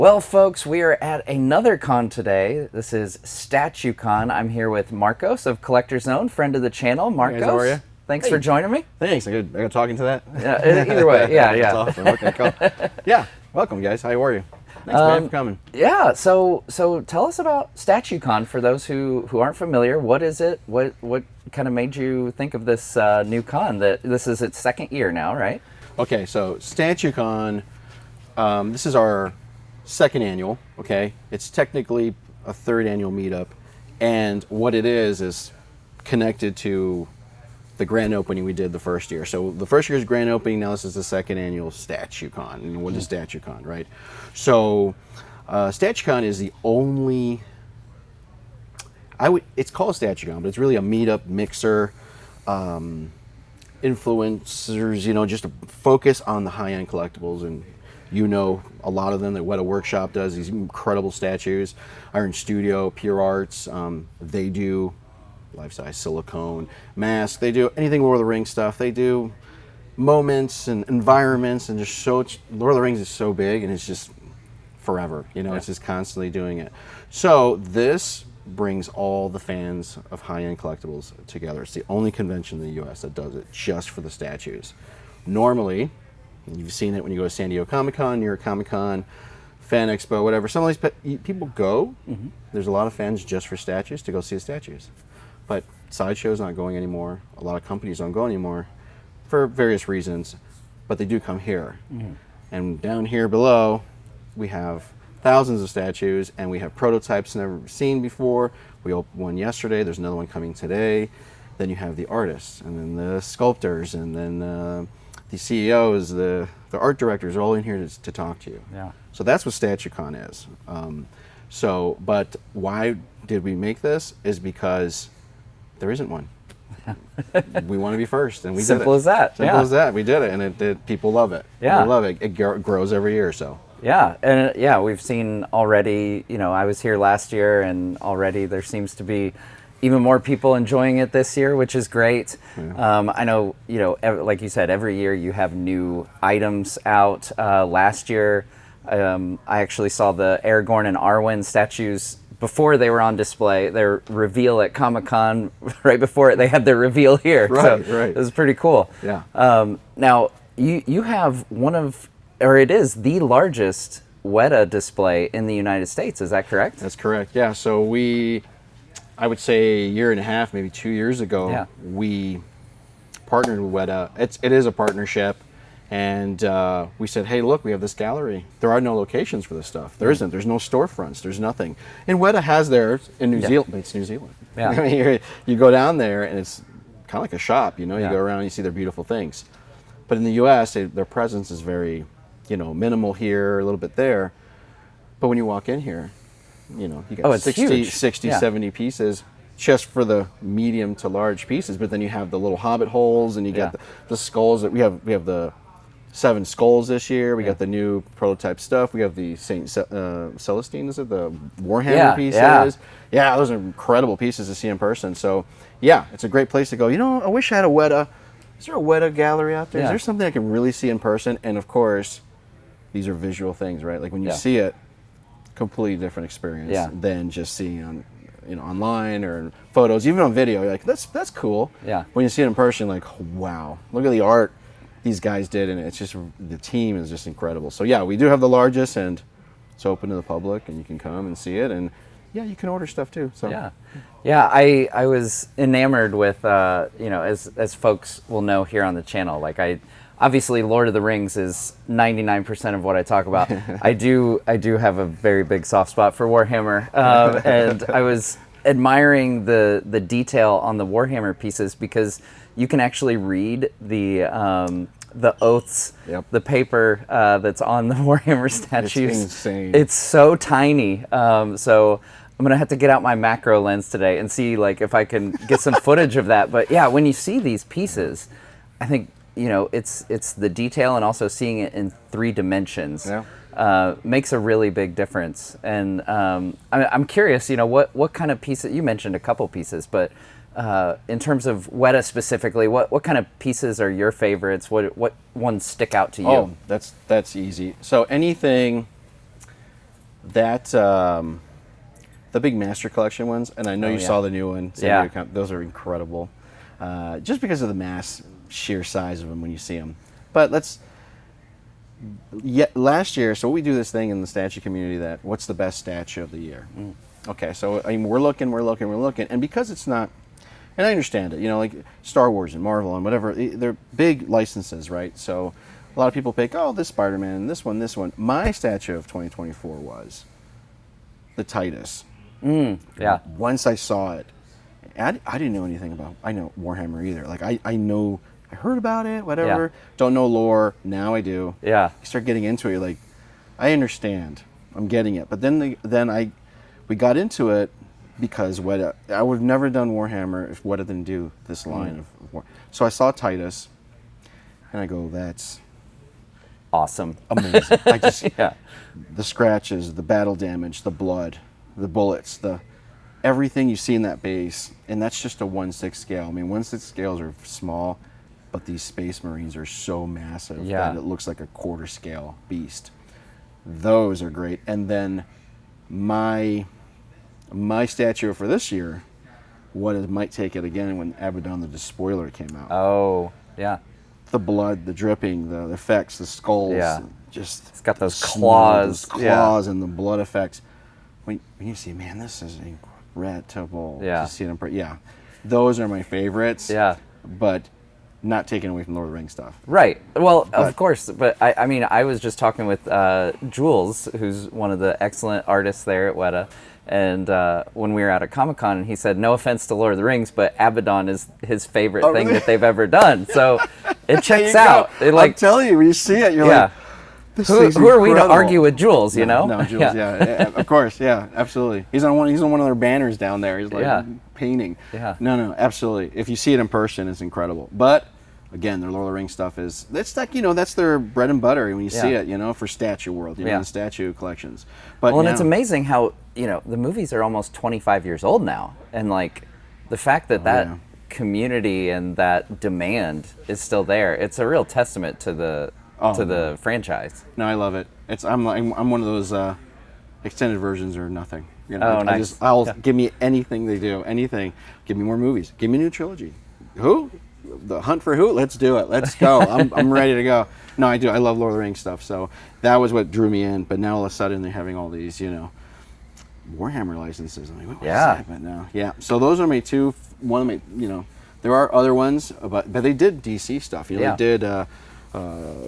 Well, folks, we are at another con today. This is StatueCon. I'm here with Marcos of CollectorZown, friend of the channel. Marcos, hey guys, how are you? Thanks for joining me. Thanks. I got talking to that. Yeah, either way, yeah. That's awesome. Okay, cool. Yeah, welcome guys. How are you? Thanks, man, for coming. Yeah. So tell us about StatueCon for those who aren't familiar. What is it? What kind of made you think of this new con? That this is its second year now, right? Okay, so StatueCon. This is our second annual. Okay, it's technically a third annual meetup, and what it is connected to the grand opening we did the first year. So the first year's grand opening, now this is the second annual StatueCon. And what is StatueCon, right? So StatueCon is the only, it's called StatueCon, but it's really a meetup mixer, influencers, just to focus on the high-end collectibles. And a lot of them that Weda Workshop does, these incredible statues. Iron Studio, Pure Arts, they do life-size silicone, masks, they do anything Lord of the Rings stuff. They do moments and environments, and just so Lord of the Rings is so big, and it's just forever. It's just constantly doing it. So this brings all the fans of high-end collectibles together. It's the only convention in the U.S. that does it just for the statues. Normally, you've seen it when you go to San Diego Comic-Con, New York Comic-Con, Fan Expo, whatever. Some of these people go. There's a lot of fans just for statues to go see the statues. But Sideshow's not going anymore. A lot of companies don't go anymore for various reasons, but they do come here. And down here below, we have thousands of statues, and we have prototypes never seen before. We opened one yesterday. There's another one coming today. Then you have the artists, and then the sculptors, and then the CEOs, the art directors are all in here to talk to you. Yeah. So that's what StatueCon is. But why did we make this? Is because there isn't one. We want to be first, and we Simple did it. as that. Simple as that. We did it, and people love it. Yeah. They love it. It grows every year. So. Yeah, and we've seen already. I was here last year, and already there seems to be even more people enjoying it this year, which is great. Yeah. I know, like you said, every year you have new items out. Last year, I actually saw the Aragorn and Arwen statues before they were on display. Their reveal at Comic-Con, right before it, they had their reveal here. Right, so right. It was pretty cool. Yeah. Now, you have it is the largest Weda display in the United States. Is that correct? That's correct. Yeah. So I would say a year and a half, maybe 2 years ago, we partnered with Weda. It is a partnership. And we said, hey, look, we have this gallery. There are no locations for this stuff. There isn't. There's no storefronts. There's nothing. And Weda has theirs in New Zealand. But it's New Zealand. Yeah. I mean, you go down there, and it's kind of like a shop. You go around, and you see their beautiful things. But in the U.S., their presence is very, minimal here, a little bit there. But when you walk in here, you got 60, 70 pieces just for the medium to large pieces. But then you have the little hobbit holes, and you got the skulls that we have the 7 skulls this year. We got the new prototype stuff. We have the Saint Celestine, is it the Warhammer pieces? Yeah, those are incredible pieces to see in person. So, it's a great place to go. I wish I had a Weda. Is there a Weda gallery out there? Is there something I can really see in person? And of course, these are visual things, right? Like when you see it, completely different experience than just seeing on, online or in photos, even on video. You're like, that's cool. Yeah. When you see it in person, like, wow, look at the art these guys did, and it's just, the team is just incredible. So we do have the largest, and it's open to the public, and you can come and see it, and you can order stuff too. So I was enamored with as folks will know here on the channel, like obviously Lord of the Rings is 99% of what I talk about. I do have a very big soft spot for Warhammer, and I was admiring the detail on the Warhammer pieces, because you can actually read the oaths, the paper that's on the Warhammer statues. It's insane. It's so tiny. So I'm gonna have to get out my macro lens today and see if I can get some footage of that. But when you see these pieces, I think it's the detail, and also seeing it in 3 dimensions. Makes a really big difference. And I'm curious, what kind of pieces, you mentioned a couple pieces, but in terms of Weda specifically, what kind of pieces are your favorites? What ones stick out to you? Oh, that's easy. So anything That the big Master Collection ones, and I know you saw the new one. Yeah. Those are incredible, just because of the mass sheer size of them when you see them. But last year, so we do this thing in the statue community that what's the best statue of the year? Okay, so I mean we're looking, and because it's not, and I understand it, you know, like Star Wars and Marvel and whatever, they're big licenses, right? So a lot of people pick, oh, this Spider-Man, this one. My statue of 2024 was the Titus. Yeah. Once I saw it, I didn't know anything about Warhammer either. Like I heard about it, whatever. Yeah. Don't know lore. Now I do. Yeah. You start getting into it, you're like, I understand. I'm getting it. But then we got into it because Weda. I would have never done Warhammer if Weda didn't do this line of War. So I saw Titus, and I go, that's Awesome. amazing. I just Yeah. the scratches, the battle damage, the blood, the bullets, everything you see in that base, and that's just a 1/6 scale. I mean, 1/6 scales are small, but these Space Marines are so massive that it looks like a quarter scale beast. Those are great. And then my statue for this year, might take it again when Abaddon the Despoiler came out. Oh, yeah. The blood, the dripping, the effects, the skulls, just It's got those the smell, claws. those claws, and the blood effects. When you see, man, this is incredible. Yeah. To see them, those are my favorites. Yeah. But not taken away from Lord of the Rings stuff. Right. Well, of course. But I mean, I was just talking with Jules, who's one of the excellent artists there at Weda. And when we were out at Comic-Con, and he said, no offense to Lord of the Rings, but Abaddon is his favorite thing really? that they've ever done. So it checks There you out. go. It, like, I'm telling you, when you see it, you're like, this thing's who are we to incredible. argue with Jules, you know? No, Jules, yeah, of course, yeah, absolutely. He's on one of their banners down there. He's like painting. Yeah. No, absolutely. If you see it in person, it's incredible. But again, their Lord of the Rings stuff that's like, that's their bread and butter when you see it, for Statue World, the statue collections. But and it's amazing how, the movies are almost 25 years old now. And like the fact that community and that demand is still there, it's a real testament to the franchise. No, I love it. I'm one of those extended versions or nothing. Nice. Give me anything they do, anything. Give me more movies. Give me a new trilogy. Who? The Hunt for Who? Let's do it. Let's go. I'm ready to go. No, I do. I love Lord of the Rings stuff. So that was what drew me in. But now all of a sudden they're having all these, Warhammer licenses. I'm like, what was that? But no, So those are my two. One of my, there are other ones, but they did DC stuff. They did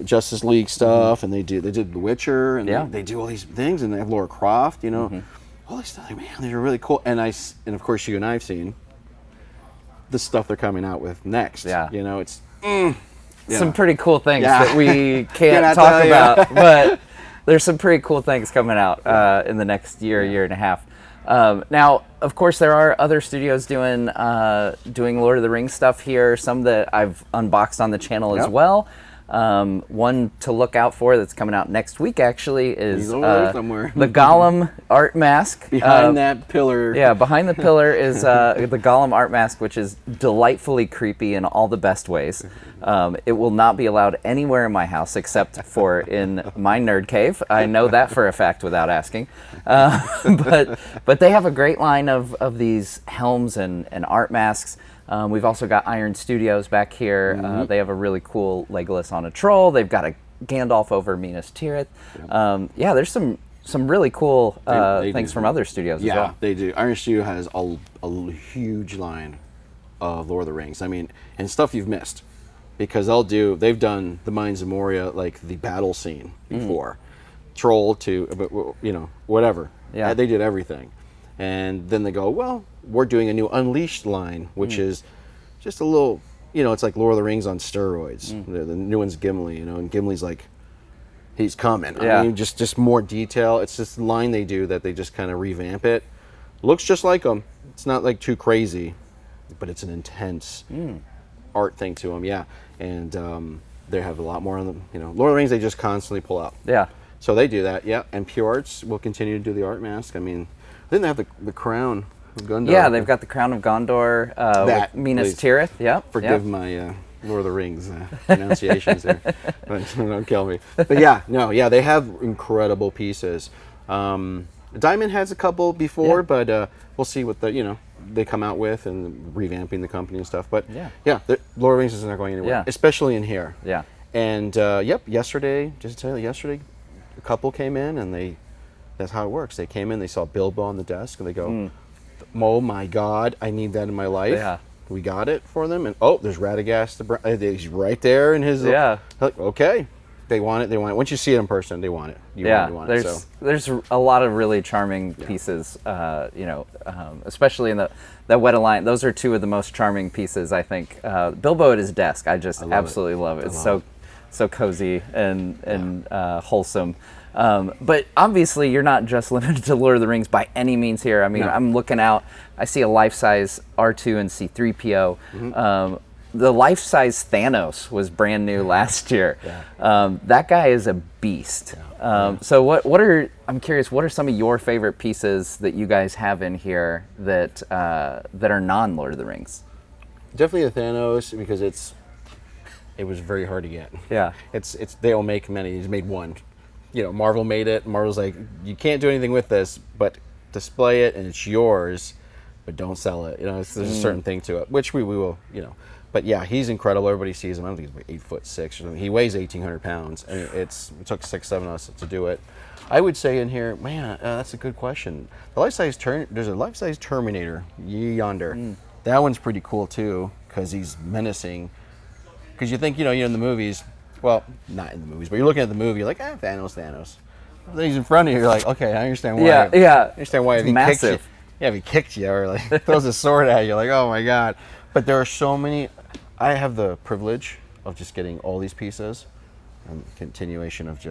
Justice League stuff, and they did The Witcher, and they do all these things, and they have Lara Croft. All these stuff. Man, these are really cool. And of course you and I've seen the stuff they're coming out with next. Yeah. It's some pretty cool things that we can't talk about, but there's some pretty cool things coming out in the next year and a half. Now, of course, there are other studios doing Lord of the Rings stuff here, some that I've unboxed on the channel as well. One to look out for that's coming out next week, actually, is the Gollum art mask. Behind that pillar. Yeah, behind the pillar is the Gollum art mask, which is delightfully creepy in all the best ways. It will not be allowed anywhere in my house except for in my nerd cave. I know that for a fact without asking. But they have a great line of these helms and art masks. We've also got Iron Studios back here. They have a really cool Legolas on a troll. They've got a Gandalf over Minas Tirith. There's some really cool things from other studios as well. Yeah, they do. Iron Studio has a huge line of Lord of the Rings. I mean, and stuff you've missed. Because they've done the Mines of Moria, like the battle scene before. Troll to, whatever. Yeah. They did everything. And then they go, well, we're doing a new Unleashed line, which is just a little, it's like Lord of the Rings on steroids. The new one's Gimli, and Gimli's like, he's coming. Yeah. I mean, just more detail. It's just the line they do that they just kind of revamp it. Looks just like them. It's not like too crazy, but it's an intense art thing to them, and they have a lot more on them. Lord of the Rings, they just constantly pull out. Yeah. So they do that, and Pure Arts will continue to do the art mask. I mean, didn't they have the crown of Gondor? Yeah, they've got the Crown of Gondor with Minas Tirith. Yep. Forgive my Lord of the Rings pronunciations there, but don't kill me. But they have incredible pieces. Diamond has a couple before, but we'll see what they come out with and revamping the company and stuff. But the Lord of the Rings isn't going anywhere, especially in here. Yeah. And yesterday, just to tell you, a couple came in and that's how it works. They came in, they saw Bilbo on the desk, and they go, "Oh my God, I need that in my life." Yeah. We got it for them, and there's Radagast. He's right there in his. Yeah. Like, okay, they want it. They want it. Once you see it in person, they want it. You want it. There's a lot of really charming pieces. Especially in that Weda line. Those are two of the most charming pieces, I think. Bilbo at his desk, I absolutely love it. It's so cozy and wholesome. But obviously, you're not just limited to Lord of the Rings by any means here. I mean, I'm looking out. I see a life-size R2 and C-3PO. The life-size Thanos was brand new last year. That guy is a beast. So I'm curious, what are some of your favorite pieces that you guys have in here that are non-Lord of the Rings? Definitely the Thanos, because it was very hard to get. Yeah. They don't make many. He's made one. Marvel made it. Marvel's like, you can't do anything with this, but display it and it's yours, but don't sell it. There's a certain thing to it, which we will, But yeah, he's incredible. Everybody sees him. I don't think he's like 8'6" or something. He weighs 1,800 pounds, and it took 6-7 of us to do it. I would say in here, man, that's a good question. There's a life-size Terminator yonder. That one's pretty cool too, because he's menacing. Because you think, you're in the movies. Well, not in the movies, but you're looking at the movie, you're like, Thanos. Then he's in front of you, you're like, okay, I understand why. Yeah. I understand why. It's massive. If he kicked you or like throws a sword at you, you're like, oh my God. But there are so many. I have the privilege of just getting all these pieces, and continuation of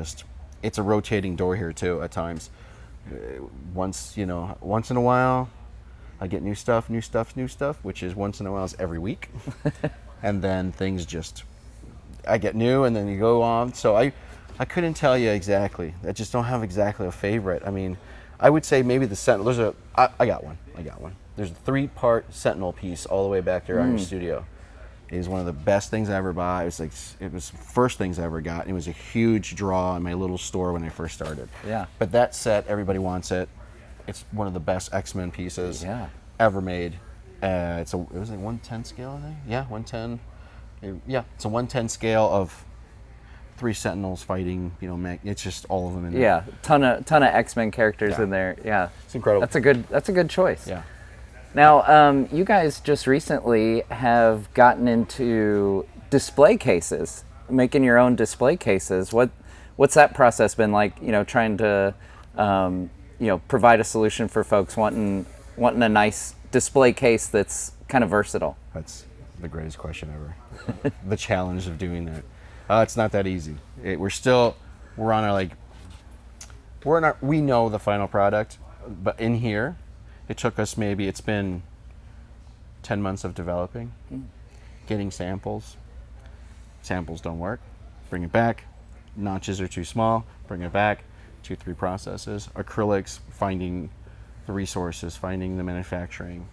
it's a rotating door here too at times. Once in a while, I get new stuff, which is once in a while is every week. And then things I get new, and then you go on. So I couldn't tell you exactly. I just don't have exactly a favorite. I mean, I would say maybe the Sentinel. I got one. There's a 3-part Sentinel piece all the way back there on your studio. It is one of the best things I ever bought. It was first things I ever got. It was a huge draw in my little store when I first started. Yeah. But that set, everybody wants it. It's one of the best X-Men pieces ever made. It was like 1/10 scale, I think. Yeah, 1/10. It's a 1/10 scale of 3 Sentinels fighting. It's just all of them in there. Yeah, ton of X-Men characters in there. Yeah, it's incredible. That's a good choice. Yeah. Now, you guys just recently have gotten into display cases, making your own display cases. What's that process been like? Trying to provide a solution for folks wanting a nice display case that's kind of versatile. That's the greatest question ever. The challenge of doing that. It's not that easy. We know the final product, but in here, it took us it's been 10 months of developing, getting samples. Samples don't work, bring it back. Notches are too small, bring it back. 2-3 processes. Acrylics, finding the resources, finding the manufacturing.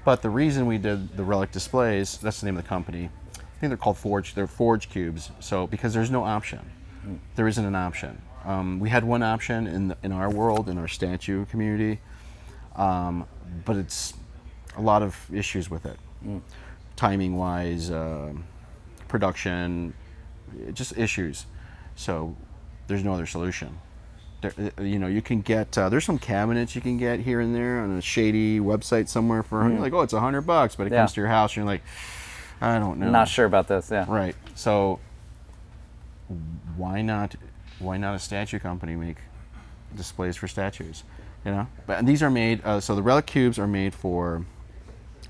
But the reason we did the relic displays, that's the name of the company. I think they're called Forge. They're Forge cubes. So because there's no option, there isn't an option. We had one option in our world, in our statue community, but it's a lot of issues with it, timing-wise, production, just issues. So there's no other solution. You can get there's some cabinets you can get here and there on a shady website somewhere for you're like, it's $100, but it comes to your house and you're like, I don't know. Not sure about this. Yeah. Right. So why not a statue company make displays for statues? But these are made. So the relic cubes are made for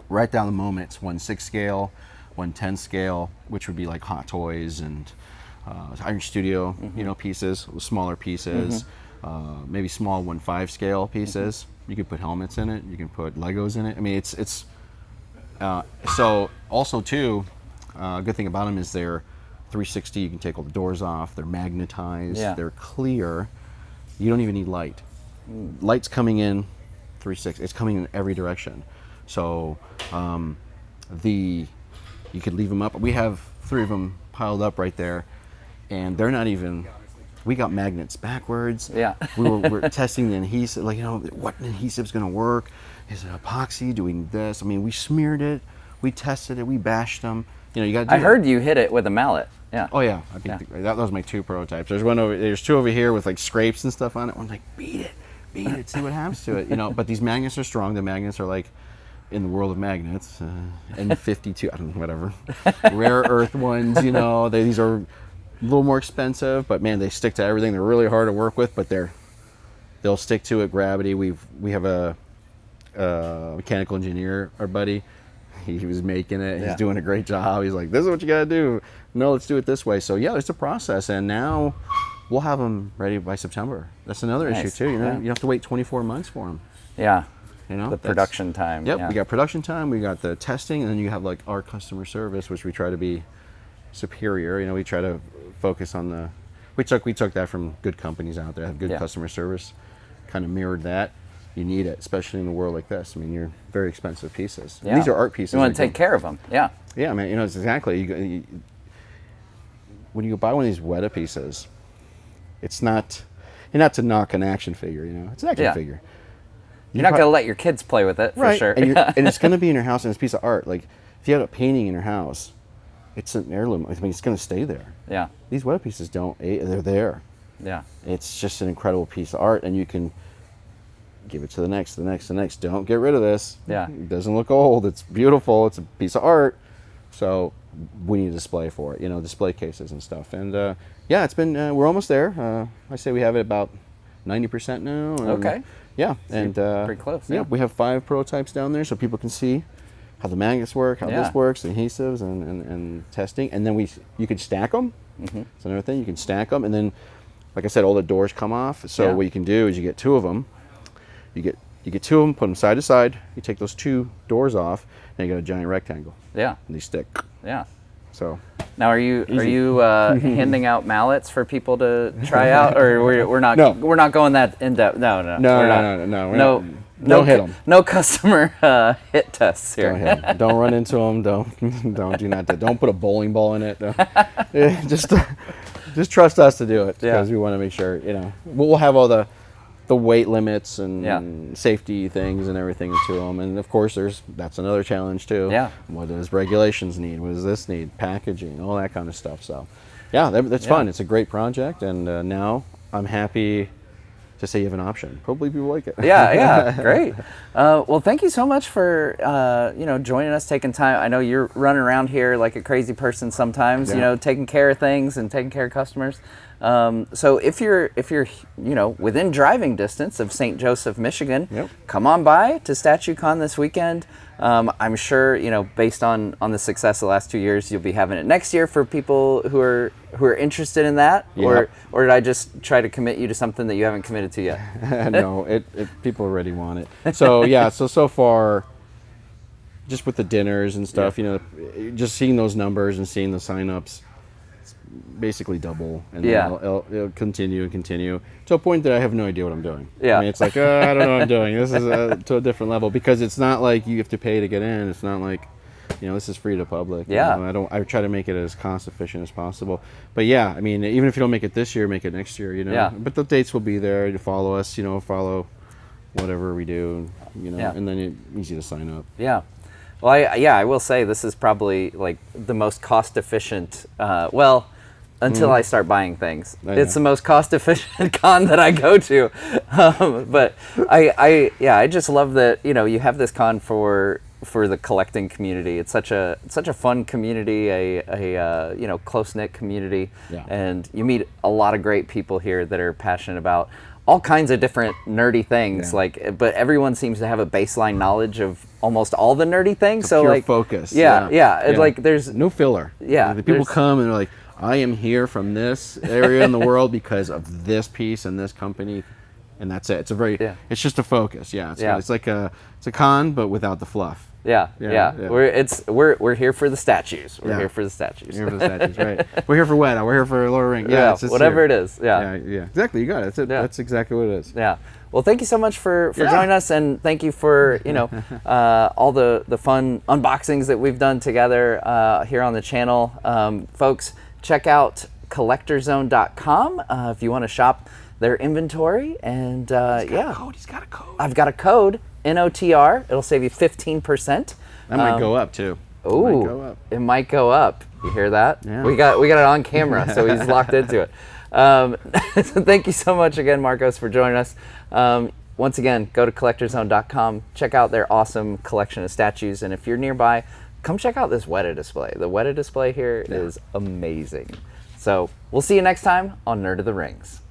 right down the moment. It's 1/6 scale, 1/10 scale, which would be like Hot Toys and Iron Studio, pieces, smaller pieces. Maybe small 1/5 scale pieces. You could put helmets in it. You can put Legos in it. I mean, it's so also too. A good thing about them is they're 360. You can take all the doors off. They're magnetized. Yeah. They're clear. You don't even need light. Light's coming in 360. It's coming in every direction. So you could leave them up. We have 3 of them piled up right there, and they're not even we got magnets backwards. Yeah. we're testing the adhesive, like, what adhesive's going to work? Is it epoxy? Do we need this? I mean, we smeared it, we tested it, we bashed them. You got to do I heard you hit it with a mallet. Yeah. Oh yeah, I beat that was my 2 prototypes. There's 2 over here with like scrapes and stuff on it. I'm like, beat it, see what happens to it. But these magnets are strong. The magnets are like, in the world of magnets, N52, I don't know, whatever, rare earth ones. These are a little more expensive, but man, they stick to everything. They're really hard to work with, but they'll stick to it. Gravity. We have a mechanical engineer, our buddy. He was making it. He's doing a great job. He's like, this is what you got to do. No, let's do it this way. So yeah, it's a process, and now we'll have them ready by September. That's another issue too. You have to wait 24 months for them. Yeah. The production time. Yep. Yeah. We got production time. We got the testing, and then you have like our customer service, which we try to be superior. We try to focus on we took that from good companies out there. Have good customer service. Kind of mirrored that. You need it, especially in a world like this. I mean, you're very expensive pieces. Yeah. These are art pieces. You want to take care of them. Yeah. Yeah, I mean, it's exactly. When you buy one of these Weda pieces, it's not to knock an action figure. It's an action figure. You're not going to let your kids play with it, for sure. And it's going to be in your house, and it's a piece of art. Like, if you have a painting in your house, it's an heirloom. I mean, it's going to stay there. Yeah. These Weda pieces they're there. Yeah. It's just an incredible piece of art, and you can give it to the next. Don't get rid of this. Yeah. It doesn't look old. It's beautiful. It's a piece of art. So we need a display for it, display cases and stuff. And it's been, we're almost there. I say we have it about 90% now. Okay. Yeah. So and pretty close. Yeah. We have 5 prototypes down there so people can see how the magnets work, how this works, the adhesives and testing. And then you can stack them. Mm-hmm. That's another thing. You can stack them. And then, like I said, all the doors come off. So what you can do is you get 2 of them. You get 2 of them, put them side to side. You take those 2 doors off, and you got a giant rectangle. Yeah. And they stick. Yeah. So. Now, are you handing out mallets for people to try out, or we're not? No. We're not going that in depth. No. Don't hit them. No customer hit tests here. Don't hit them. Don't run into them. Don't put a bowling ball in it. Just trust us to do it because we want to make sure. We'll have all the weight limits and safety things and everything to them, and of course that's another challenge too. Yeah. What does regulations need? What does this need? Packaging, all that kind of stuff. So, that's fun. It's a great project, and now I'm happy to say you have an option. Hopefully people like it. Great. Well, thank you so much for joining us, taking time. I know you're running around here like a crazy person sometimes. Taking care of things and taking care of customers. So if you're within driving distance of St. Joseph, Michigan, come on by to StatueCon this weekend. I'm sure based on the success of the last 2 years, you'll be having it next year for people who are interested in that. Or did I just try to commit you to something that you haven't committed to yet? No, people already want it. So so far, just with the dinners and stuff, just seeing those numbers and seeing the signups. Basically double, and then it'll continue to a point that I have no idea what I'm doing. I mean, it's like I don't know what I'm doing. This is to a different level because it's not like you have to pay to get in. It's not like this is free to public. I try to make it as cost efficient as possible. But I mean, even if you don't make it this year, make it next year. But the dates will be there. You follow us. Follow whatever we do. And then it's easy to sign up. Yeah. Well, I will say this is probably like the most cost efficient. Until I start buying things, it's the most cost efficient con that I go to. But I just love that you have this con for the collecting community. It's such a fun community, a close knit community, and you meet a lot of great people here that are passionate about all kinds of different nerdy things. But everyone seems to have a baseline knowledge of almost all the nerdy things. So pure focus. Like there's no filler. The people come and they're like, I am here from this area in the world because of this piece and this company, and that's it. It's just a focus. It's like it's a con, but without the fluff. We're here for the statues. We're here for the statues. Right. We're here for Weda. We're here for LOTR Ring. Whatever it is. Exactly. You got it. That's exactly what it is. Yeah. Well, thank you so much for joining us, and thank you for all the fun unboxings that we've done together here on the channel, folks. Check out collectorzone.com if you want to shop their inventory. And yeah, He's got a code. I've got a code, NOTR. It'll save you 15%. That might go up too. Oh, it might go up. You hear that? Yeah. We got it on camera, so he's locked into it. So thank you so much again, Marcos, for joining us. Once again, go to collectorzone.com. Check out their awesome collection of statues, and if you're nearby, come check out this Weda display. The Weda display here is amazing. So we'll see you next time on Nerd of the Rings.